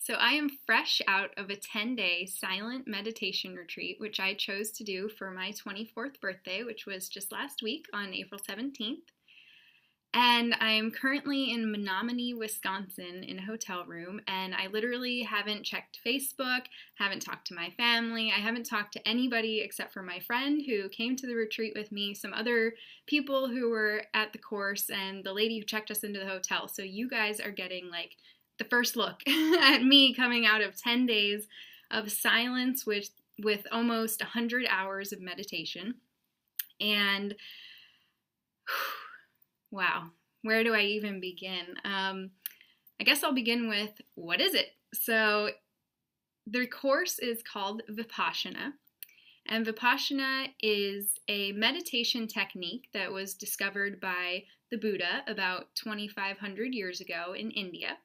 So I am fresh out of a 10-day silent meditation retreat, which I chose to do for my 24th birthday, which was just last week on April 17th. And I am currently in Menominee, Wisconsin in a hotel room, and I literally haven't checked Facebook, haven't talked to my family, I haven't talked to anybody except for my friend who came to the retreat with me, some other people who were at the course, and the lady who checked us into the hotel. So you guys are getting like the first look at me coming out of 10 days of silence with almost 100 hours of meditation. And wow, where do I even begin? I guess I'll begin with, what is it? So the course is called Vipassana, and Vipassana is a meditation technique that was discovered by the Buddha about 2,500 years ago in India.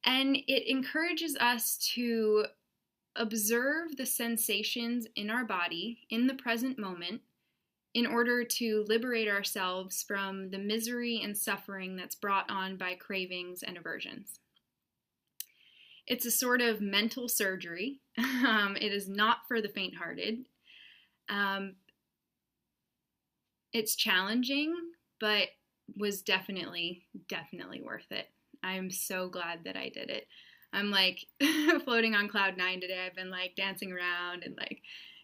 And it encourages us to observe the sensations in our body in the present moment in order to liberate ourselves from the misery and suffering that's brought on by cravings and aversions. It's a sort of mental surgery. It is not for the faint-hearted. It's challenging, but was definitely worth it. I'm so glad that I did it. I'm like floating on cloud nine today. I've been like dancing around and like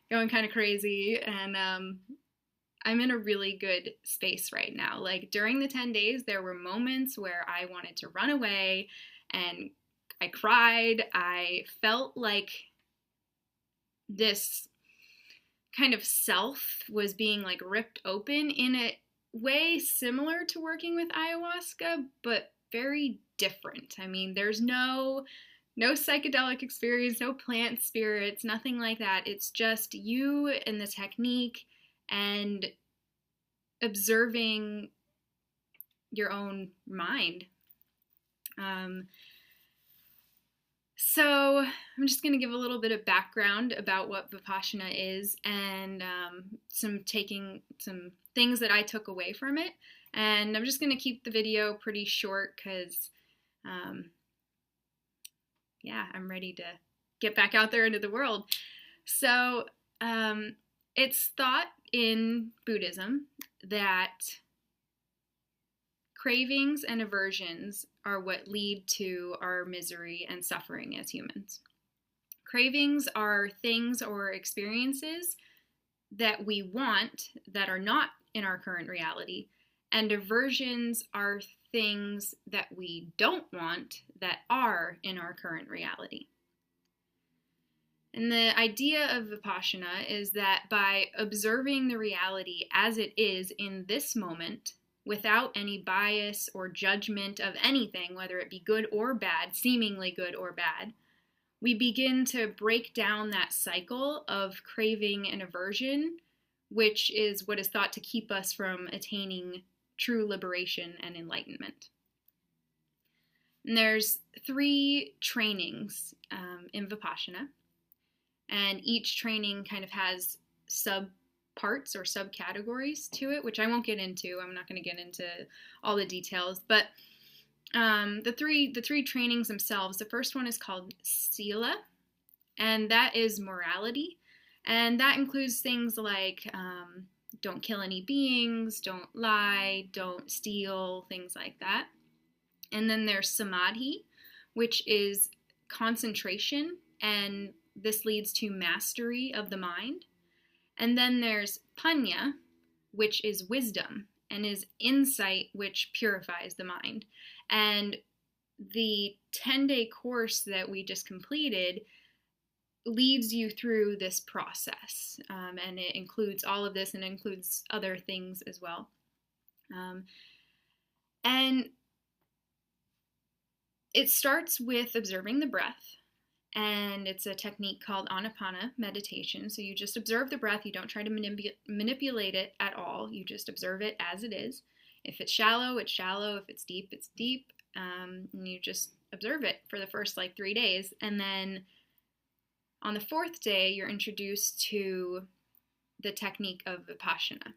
going kind of crazy, and I'm in a really good space right now. Like during the 10 days, there were moments where I wanted to run away and I cried. I felt like this kind of self was being like ripped open in a way similar to working with ayahuasca, but very different. I mean, there's no psychedelic experience, no plant spirits, nothing like that. It's just you and the technique and observing your own mind. So I'm just going to give a little bit of background about what Vipassana is and some things that I took away from it. And I'm just going to keep the video pretty short because, I'm ready to get back out there into the world. So it's thought in Buddhism that cravings and aversions are what lead to our misery and suffering as humans. Cravings are things or experiences that we want that are not in our current reality, and aversions are things that we don't want that are in our current reality. And the idea of Vipassana is that by observing the reality as it is in this moment, without any bias or judgment of anything, whether it be good or bad, seemingly good or bad, we begin to break down that cycle of craving and aversion, which is what is thought to keep us from attaining true liberation and enlightenment. And there's 3 trainings in Vipassana, and each training kind of has sub-parts or subcategories to it, which I won't get into. I'm not going to get into all the details, but the three trainings themselves, the first one is called Sila, and that is morality, and that includes things like don't kill any beings, don't lie, don't steal, things like that. And then there's Samadhi, which is concentration, and this leads to mastery of the mind. And then there's Panya, which is wisdom, and is insight, which purifies the mind. And the 10-day course that we just completed leads you through this process, and it includes all of this and includes other things as well. And it starts with observing the breath, and it's a technique called Anapana meditation. So you just observe the breath. You don't try to manipulate it at all. You just observe it as it is. If it's shallow, it's shallow. If it's deep, it's deep. And you just observe it for the first 3 days. And then on the 4th day, you're introduced to the technique of Vipassana.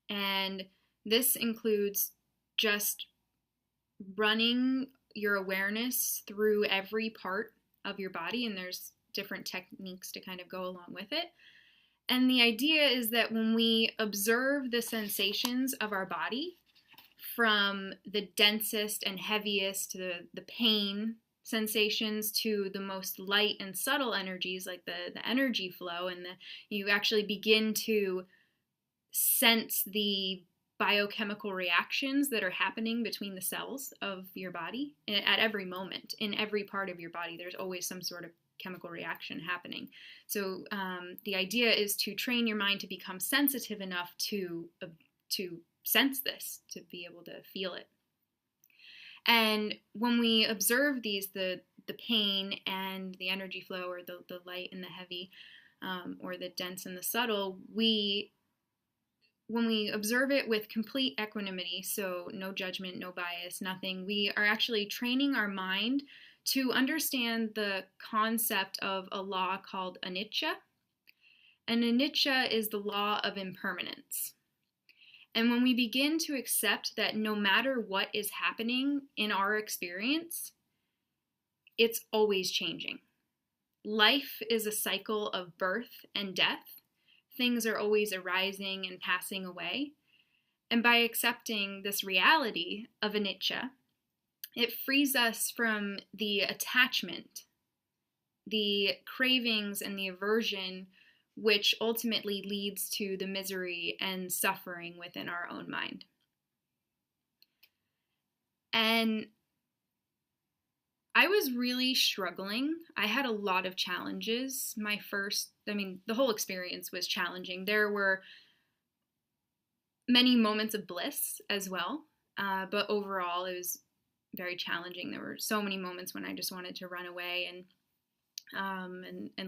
And this includes just running your awareness through every part of your body, and there's different techniques to kind of go along with it. And the idea is that when we observe the sensations of our body, from the densest and heaviest, the pain sensations, to the most light and subtle energies like the energy flow, and you actually begin to sense the biochemical reactions that are happening between the cells of your body at every moment. In every part of your body, there's always some sort of chemical reaction happening. So the idea is to train your mind to become sensitive enough to sense this, to be able to feel it. And when we observe these, the pain and the energy flow, or the light and the heavy, or the dense and the subtle, when we observe it with complete equanimity, so no judgment, no bias, nothing, we are actually training our mind to understand the concept of a law called anicca. And anicca is the law of impermanence. And when we begin to accept that no matter what is happening in our experience, it's always changing. Life is a cycle of birth and death. Things are always arising and passing away. And by accepting this reality of anicca, it frees us from the attachment, the cravings, and the aversion, which ultimately leads to the misery and suffering within our own mind. And I was really struggling. I had a lot of challenges. The whole experience was challenging. There were many moments of bliss as well, but overall it was very challenging. There were so many moments when I just wanted to run away and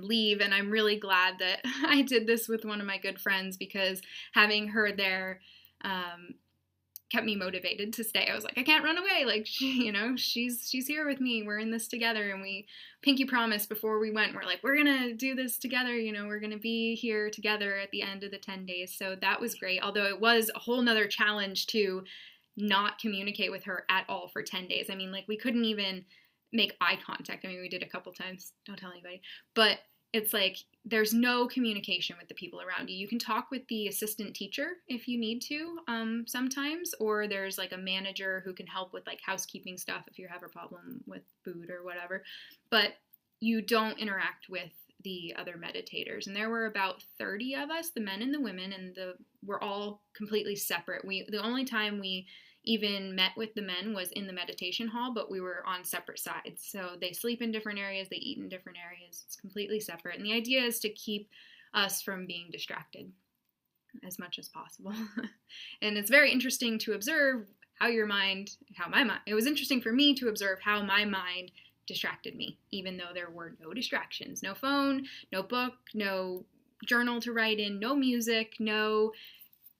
leave. And I'm really glad that I did this with one of my good friends, because having her there kept me motivated to stay. I was like, I can't run away. Like, she's here with me. We're in this together. And we pinky promised before we went, we're like, we're going to do this together. We're going to be here together at the end of the 10 days. So that was great. Although it was a whole nother challenge to not communicate with her at all for 10 days. I mean, like, we couldn't even make eye contact. I mean, we did a couple times. Don't tell anybody. But it's like, there's no communication with the people around you. You can talk with the assistant teacher if you need to sometimes, or there's like a manager who can help with like housekeeping stuff if you have a problem with food or whatever. But you don't interact with the other meditators. And there were about 30 of us, the men and the women, and we're all completely separate. The only time we even met with the men was in the meditation hall, but we were on separate sides. So they sleep in different areas, they eat in different areas. It's completely separate. And the idea is to keep us from being distracted as much as possible. And it's very interesting to observe it was interesting for me to observe how my mind distracted me, even though there were no distractions, no phone, no book, no journal to write in, no music, no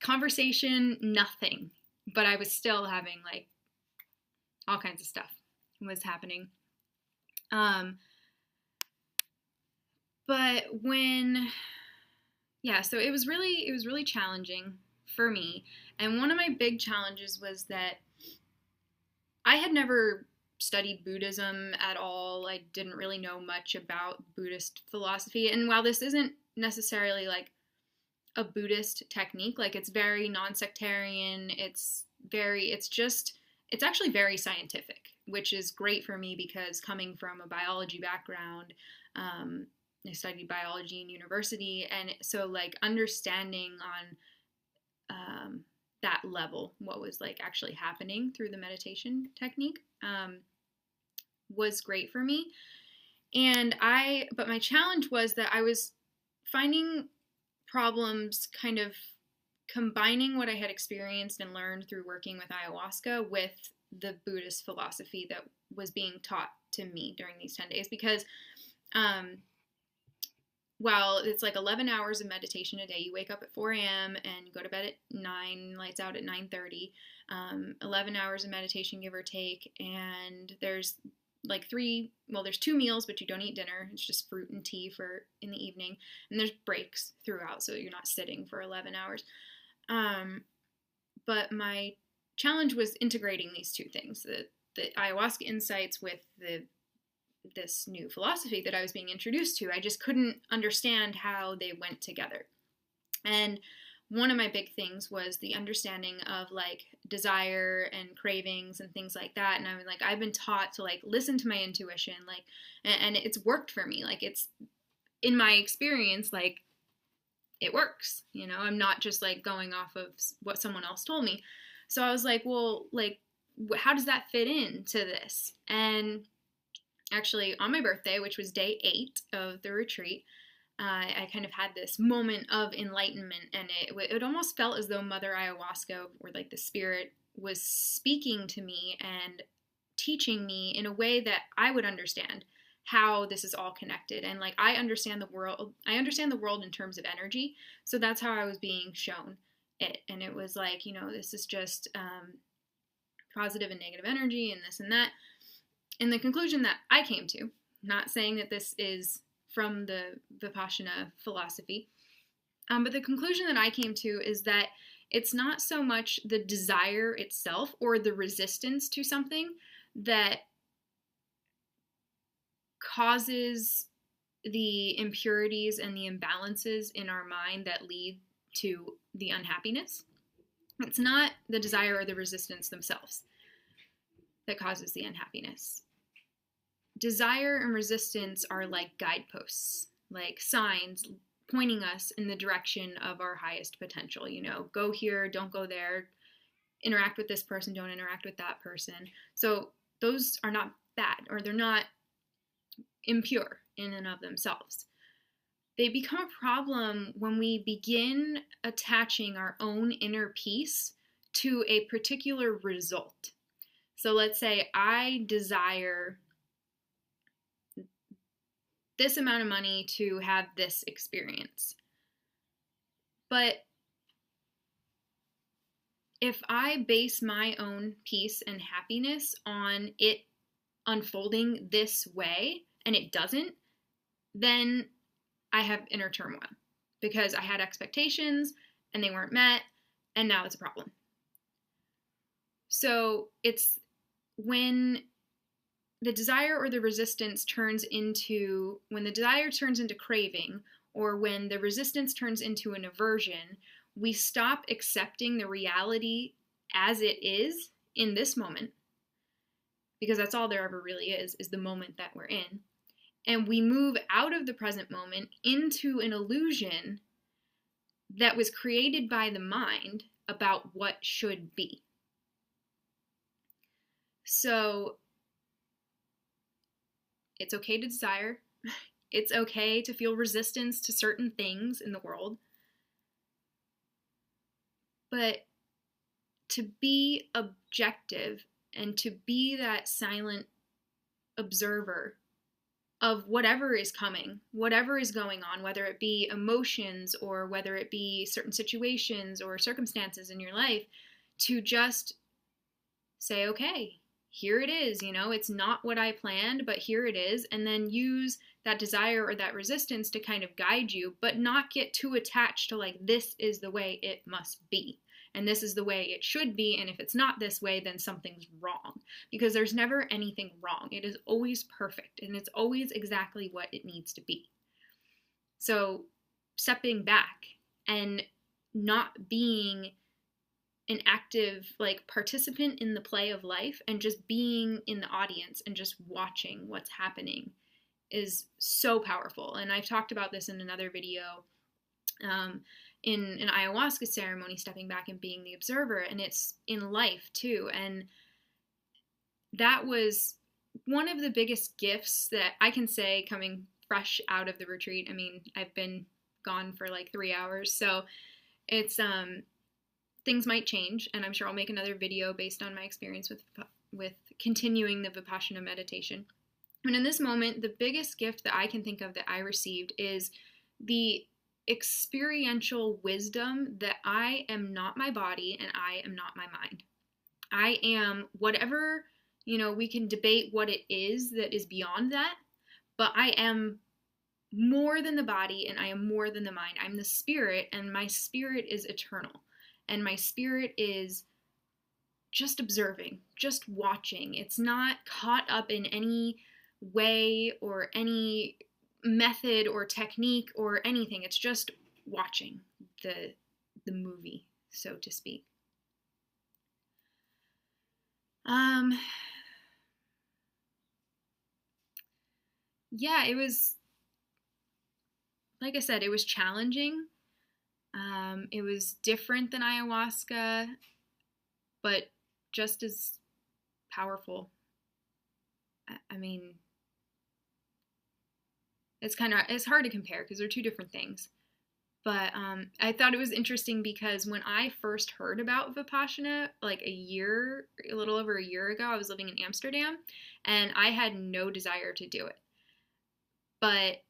conversation, nothing. But I was still having like all kinds of stuff was happening. So it was really challenging for me. And one of my big challenges was that I had never studied Buddhism at all. I didn't really know much about Buddhist philosophy. And while this isn't necessarily like a Buddhist technique, like, it's very non-sectarian, it's actually very scientific, which is great for me because coming from a biology background, I studied biology in university, and so like understanding on that level what was like actually happening through the meditation technique was great for me. But my challenge was that I was finding problems kind of combining what I had experienced and learned through working with ayahuasca with the Buddhist philosophy that was being taught to me during these 10 days, because while it's like 11 hours of meditation a day, you wake up at 4 a.m. and you go to bed at 9, lights out at 9:30, 11 hours of meditation, give or take, and there's like there's 2 meals, but you don't eat dinner. It's just fruit and tea for in the evening. And there's breaks throughout, so you're not sitting for 11 hours. But my challenge was integrating these two things, the ayahuasca insights with this new philosophy that I was being introduced to. I just couldn't understand how they went together. And one of my big things was the understanding of like desire and cravings and things like that. And I was like, I've been taught to like listen to my intuition, like, and it's worked for me. Like, it's in my experience, like, it works, you know, I'm not just like going off of what someone else told me. So I was like, well, like, how does that fit into this? And actually on my birthday, which was day 8 of the retreat, I kind of had this moment of enlightenment, and it almost felt as though Mother Ayahuasca, or like the spirit, was speaking to me and teaching me in a way that I would understand how this is all connected. And like, I understand the world in terms of energy. So that's how I was being shown it. And it was like, you know, this is just positive and negative energy and this and that. And the conclusion that I came to, not saying that this is from the Vipassana philosophy, but the conclusion that I came to is that it's not so much the desire itself or the resistance to something that causes the impurities and the imbalances in our mind that lead to the unhappiness. It's not the desire or the resistance themselves that causes the unhappiness. Desire and resistance are like guideposts, like signs pointing us in the direction of our highest potential. You know, go here, don't go there, interact with this person, don't interact with that person. So those are not bad, or they're not impure in and of themselves. They become a problem when we begin attaching our own inner peace to a particular result. So let's say I desire this amount of money to have this experience. But if I base my own peace and happiness on it unfolding this way, and it doesn't, then I have inner turmoil because I had expectations and they weren't met, and now it's a problem. So it's when the desire or the resistance when the desire turns into craving, or when the resistance turns into an aversion, we stop accepting the reality as it is in this moment, because that's all there ever really is the moment that we're in. And we move out of the present moment into an illusion that was created by the mind about what should be. So it's okay to desire. It's okay to feel resistance to certain things in the world. But to be objective and to be that silent observer of whatever is coming, whatever is going on, whether it be emotions or whether it be certain situations or circumstances in your life, to just say, okay, here it is, you know, it's not what I planned, but here it is, and then use that desire or that resistance to kind of guide you, but not get too attached to like, this is the way it must be. And this is the way it should be, and if it's not this way, then something's wrong. Because there's never anything wrong. It is always perfect, and it's always exactly what it needs to be. So stepping back and not being an active like participant in the play of life, and just being in the audience and just watching what's happening is so powerful. And I've talked about this in another video, in an ayahuasca ceremony, stepping back and being the observer, and it's in life too. And that was one of the biggest gifts that I can say coming fresh out of the retreat. I mean, I've been gone for like 3 hours, so it's things might change, and I'm sure I'll make another video based on my experience with continuing the Vipassana meditation. And in this moment, the biggest gift that I can think of that I received is the experiential wisdom that I am not my body and I am not my mind. I am whatever, you know, we can debate what it is that is beyond that, but I am more than the body and I am more than the mind. I'm the spirit, and my spirit is eternal, and my spirit is just observing, just watching. It's not caught up in any way or any method or technique or anything. It's just watching the movie, so to speak. Yeah, it was, like I said, it was challenging. It was different than ayahuasca, but just as powerful. I mean, it's hard to compare because they're two different things. But I thought it was interesting because when I first heard about Vipassana, like a little over a year ago, I was living in Amsterdam, and I had no desire to do it. But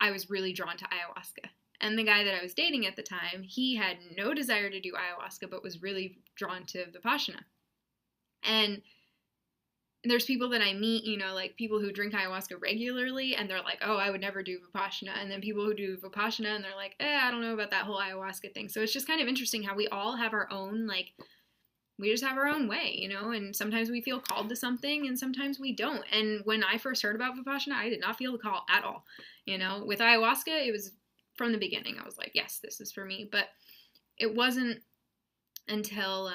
I was really drawn to ayahuasca. And the guy that I was dating at the time, he had no desire to do ayahuasca, but was really drawn to Vipassana. And there's people that I meet, like people who drink ayahuasca regularly, and they're like, oh, I would never do Vipassana. And then people who do Vipassana, and they're like, I don't know about that whole ayahuasca thing. So it's just kind of interesting how we all have our own, we just have our own way, and sometimes we feel called to something and sometimes we don't. And when I first heard about Vipassana, I did not feel the call at all. With ayahuasca, it was from the beginning. I was like, yes, this is for me. But it wasn't until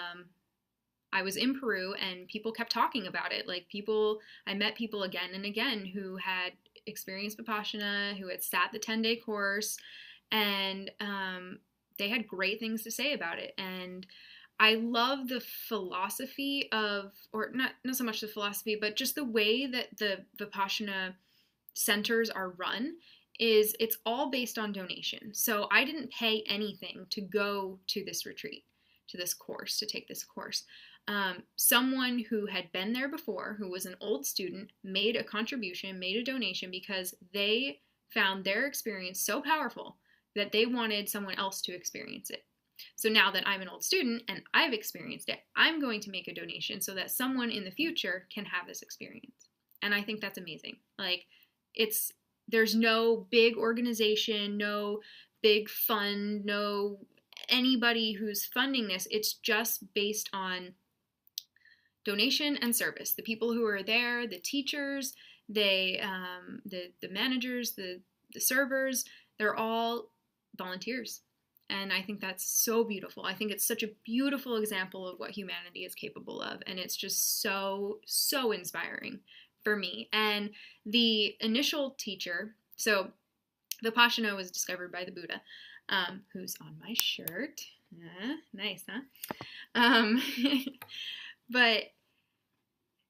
I was in Peru and people kept talking about it. I met people again and again who had experienced Vipassana, who had sat the 10-day course, and they had great things to say about it. And I love the philosophy or not so much the philosophy, but just the way that the Vipassana centers are run it's all based on donation. So I didn't pay anything to go to this retreat, to this course, to take this course. Someone who had been there before, who was an old student, made a contribution, made a donation because they found their experience so powerful that they wanted someone else to experience it. So now that I'm an old student and I've experienced it, I'm going to make a donation so that someone in the future can have this experience. And I think that's amazing. There's no big organization, no big fund, no anybody who's funding this. It's just based on donation and service. The people who are there, the teachers, the managers, the servers, they're all volunteers. And I think that's so beautiful. I think it's such a beautiful example of what humanity is capable of. And it's just so, so inspiring for me. And the initial teacher, so Vipassana was discovered by the Buddha, who's on my shirt. Nice, huh? But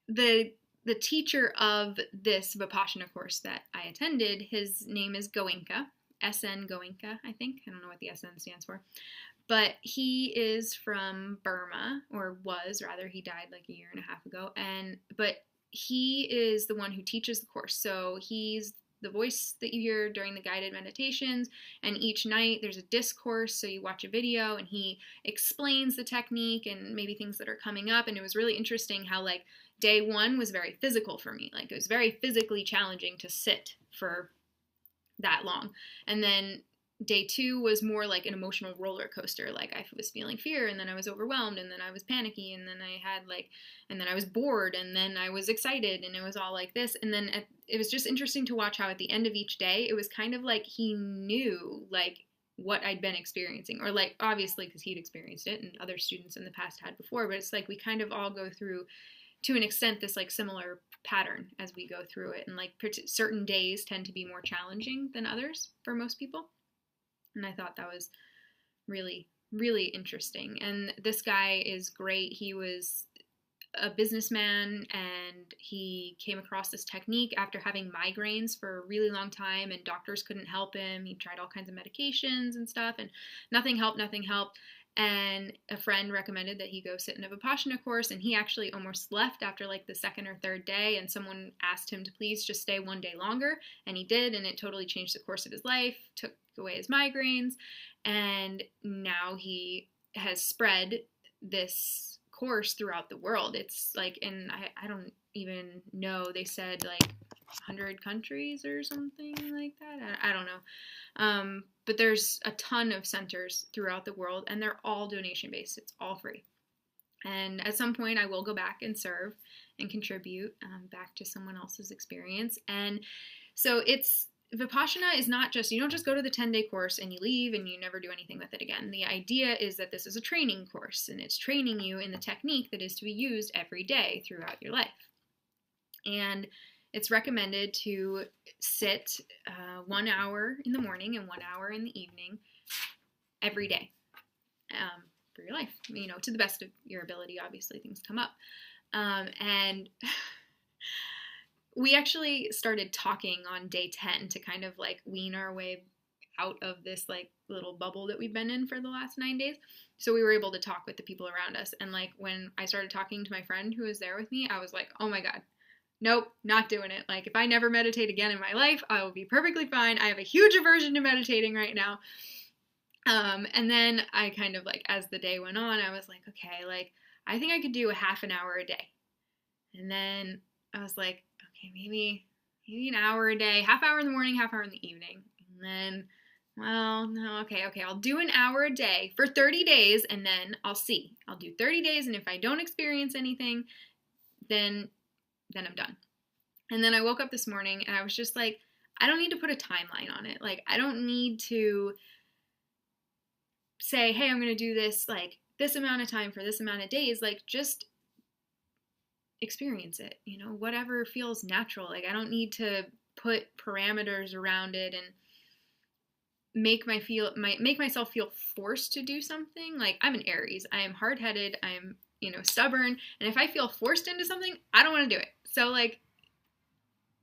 the teacher of this Vipassana course that I attended, his name is Goenka. SN Goenka, I think. I don't know what the SN stands for. But he is from Burma, or was, rather. He died like a year and a half ago. But he is the one who teaches the course. So he's the voice that you hear during the guided meditations. And each night there's a discourse. So you watch a video and he explains the technique and maybe things that are coming up. And it was really interesting how day one was very physical for me. It was very physically challenging to sit for that long. And then day two was more like an emotional roller coaster. I was feeling fear, and then I was overwhelmed, and then I was panicky, and then and then I was bored, and then I was excited, and it was all like this. And then it was just interesting to watch how at the end of each day, it was kind of like he knew what I'd been experiencing, or obviously because he'd experienced it and other students in the past had before, but it's we kind of all go through to an extent this similar pattern as we go through it. And certain days tend to be more challenging than others for most people. And I thought that was really, really interesting. And this guy is great. He was a businessman, and he came across this technique after having migraines for a really long time, and doctors couldn't help him. He tried all kinds of medications and stuff, and nothing helped. And a friend recommended that he go sit in a Vipassana course, and he actually almost left after the second or third day, and someone asked him to please just stay one day longer, and he did, and it totally changed the course of his life, took away his migraines, and now he has spread this course throughout the world. It's and I don't even know, they said 100 countries or something like that. I don't know. But there's a ton of centers throughout the world, and they're all donation based. It's all free. And at some point, I will go back and serve and contribute back to someone else's experience. And so Vipassana is not just, you don't just go to the 10-day course and you leave and you never do anything with it again. The idea is that this is a training course, and it's training you in the technique that is to be used every day throughout your life. And it's recommended to sit 1 hour in the morning and 1 hour in the evening every day for your life, to the best of your ability. Obviously, things come up. And we actually started talking on day 10 to kind of like wean our way out of this like little bubble that we've been in for the last 9 days. So we were able to talk with the people around us. And like when I started talking to my friend who was there with me, I was like, oh my God, nope, not doing it. Like if I never meditate again in my life, I will be perfectly fine. I have a huge aversion to meditating right now. And then I kind of like, as the day went on, I was like, okay, like I think I could do a half an hour a day. And then I was like, okay, maybe an hour a day, half hour in the morning, half hour in the evening. And then, well, no, okay, I'll do an hour a day for 30 days and then I'll see. I'll do 30 days, and if I don't experience anything, then I'm done. And then I woke up this morning and I was just like, I don't need to put a timeline on it. Like, I don't need to say, hey, I'm going to do this like this amount of time for this amount of days. Like, just experience it, whatever feels natural. Like, I don't need to put parameters around it and make myself feel forced to do something. Like, I'm an Aries. I am hard-headed. I'm, stubborn. And if I feel forced into something, I don't want to do it. So like,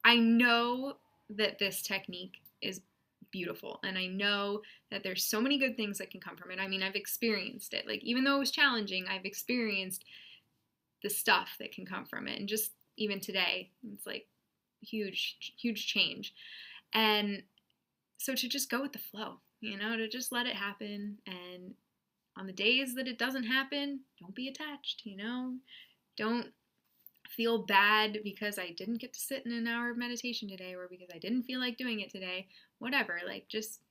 I know that this technique is beautiful. And I know that there's so many good things that can come from it. I mean, I've experienced it. Like, even though it was challenging, I've experienced the stuff that can come from it. And just even today, it's like huge change. And so to just go with the flow, to just let it happen. And on the days that it doesn't happen, don't be attached, don't feel bad because I didn't get to sit in an hour of meditation today, or because I didn't feel like doing it today, whatever. Like, just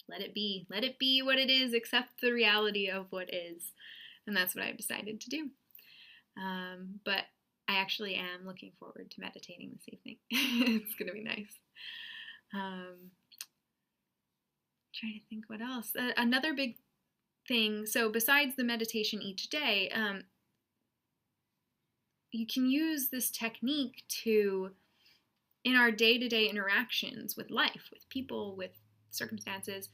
let it be what it is, accept the reality of what is. And that's what I've decided to do. But I actually am looking forward to meditating this evening. It's going to be nice. Trying to think what else. Another big thing, so besides the meditation each day, you can use this technique in our day-to-day interactions with life, with people, with circumstances.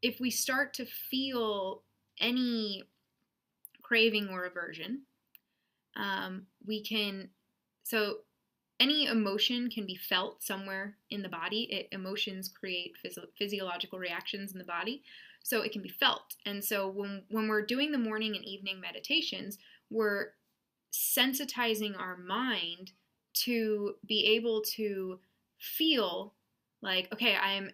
If we start to feel any craving or aversion, so any emotion can be felt somewhere in the body. Emotions create physiological reactions in the body, so it can be felt. And so when we're doing the morning and evening meditations, we're sensitizing our mind to be able to feel like, okay, I'm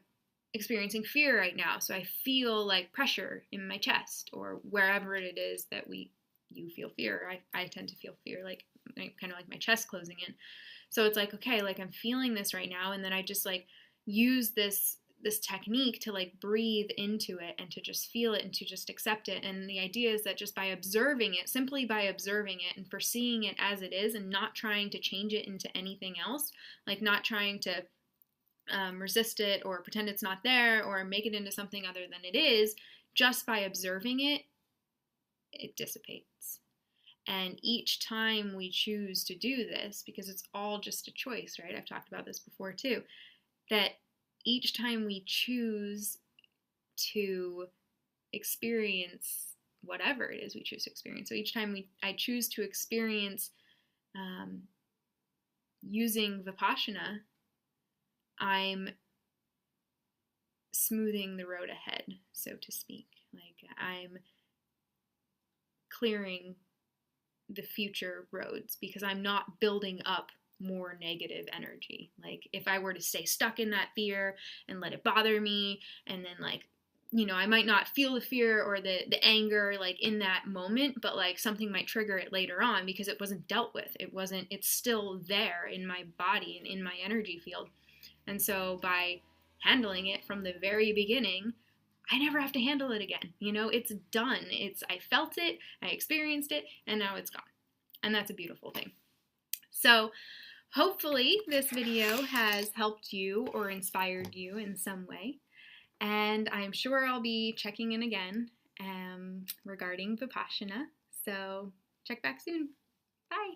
experiencing fear right now, so I feel like pressure in my chest, or wherever it is that you feel fear. I tend to feel fear, like kind of like my chest closing in. So it's like, okay, like I'm feeling this right now, and then I just like use this technique to like breathe into it and to just feel it and to just accept it. And the idea is that just by observing it, simply by observing it and foreseeing it as it is, and not trying to change it into anything else, like not trying to resist it or pretend it's not there or make it into something other than it is, just by observing it, it dissipates. And each time we choose to do this, because it's all just a choice, right? I've talked about this before too, that each time we choose to experience whatever it is we choose to experience. So each time I choose to experience using Vipassana, I'm smoothing the road ahead, so to speak. Like, I'm clearing the future roads, because I'm not building up more negative energy. Like, if I were to stay stuck in that fear and let it bother me, and then like, I might not feel the fear or the anger like in that moment, but like something might trigger it later on because it wasn't dealt with. It's still there in my body and in my energy field. And so by handling it from the very beginning, I never have to handle it again. You know, it's done. I felt it, I experienced it, and now it's gone. And that's a beautiful thing. So hopefully this video has helped you or inspired you in some way. And I'm sure I'll be checking in again regarding Vipassana. So check back soon. Bye.